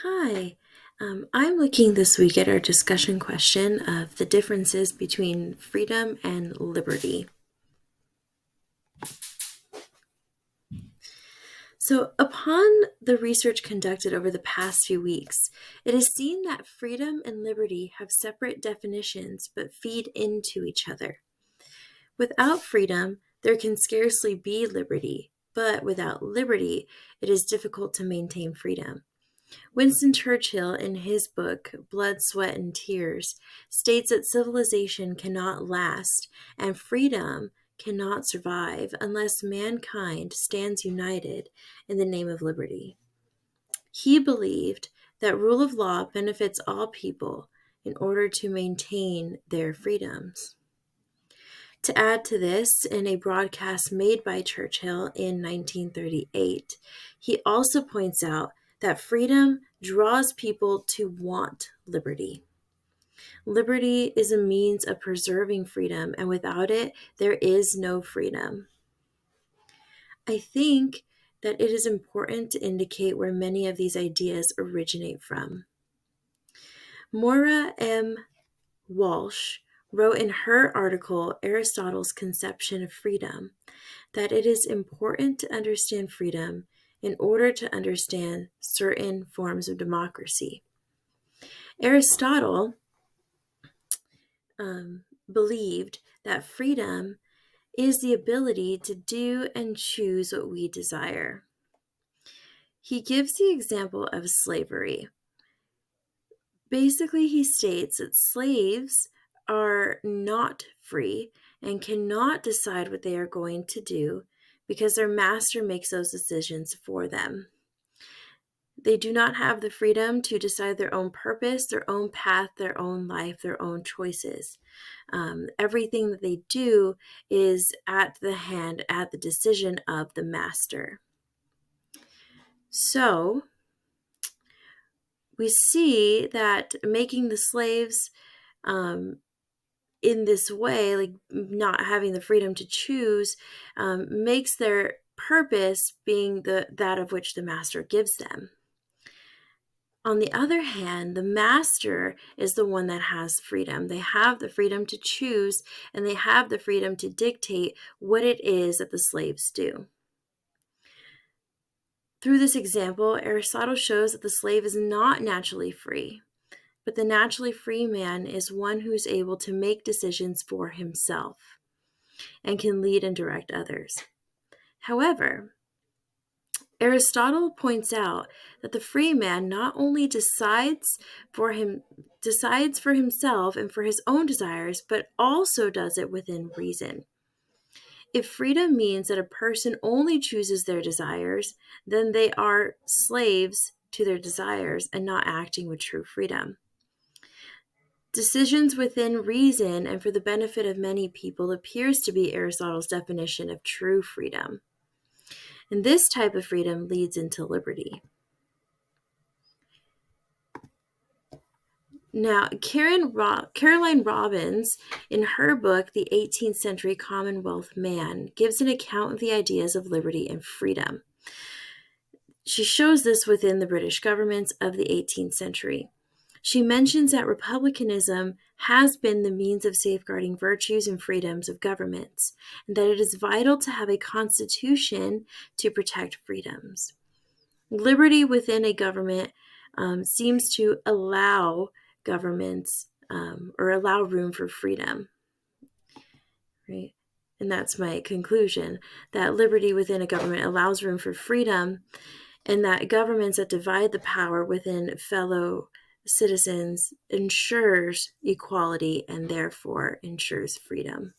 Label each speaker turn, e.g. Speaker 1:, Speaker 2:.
Speaker 1: Hi, I'm looking this week at our discussion question of the differences between freedom and liberty. So, upon the research conducted over the past few weeks, it is seen that freedom and liberty have separate definitions but feed into each other. Without freedom, there can scarcely be liberty, but without liberty, it is difficult to maintain freedom. Winston Churchill, in his book Blood, Sweat, and Tears, states that civilization cannot last and freedom cannot survive unless mankind stands united in the name of liberty. He believed that rule of law benefits all people in order to maintain their freedoms. To add to this, in a broadcast made by Churchill in 1938, he also points out that freedom draws people to want liberty. Liberty is a means of preserving freedom, and without it, there is no freedom. I think that it is important to indicate where many of these ideas originate from. Moira M. Walsh wrote in her article, Aristotle's Conception of Freedom, that it is important to understand freedom in order to understand certain forms of democracy. Aristotle believed that freedom is the ability to do and choose what we desire. He gives the example of slavery. Basically, he states that slaves are not free and cannot decide what they are going to do because their master makes those decisions for them. They do not have the freedom to decide their own purpose, their own path, their own life, their own choices. Everything that they do is at the decision of the master. So, we see that making the slaves in this way, like not having the freedom to choose, makes their purpose being that of which the master gives them. On the other hand, the master is the one that has freedom. They have the freedom to choose, and they have the freedom to dictate what it is that the slaves do. Through this example, Aristotle shows that the slave is not naturally free, but the naturally free man is one who is able to make decisions for himself and can lead and direct others. However, Aristotle points out that the free man not only decides for himself and for his own desires, but also does it within reason. If freedom means that a person only chooses their desires, then they are slaves to their desires and not acting with true freedom. Decisions within reason and for the benefit of many people appears to be Aristotle's definition of true freedom. And this type of freedom leads into liberty. Now, Caroline Robbins, in her book, The 18th Century Commonwealth Man, gives an account of the ideas of liberty and freedom. She shows this within the British governments of the 18th century. She mentions that republicanism has been the means of safeguarding virtues and freedoms of governments, and that it is vital to have a constitution to protect freedoms. Liberty within a government seems to allow governments or allow room for freedom, right? And that's my conclusion, that liberty within a government allows room for freedom, and that governments that divide the power within fellow citizens ensures equality and therefore ensures freedom.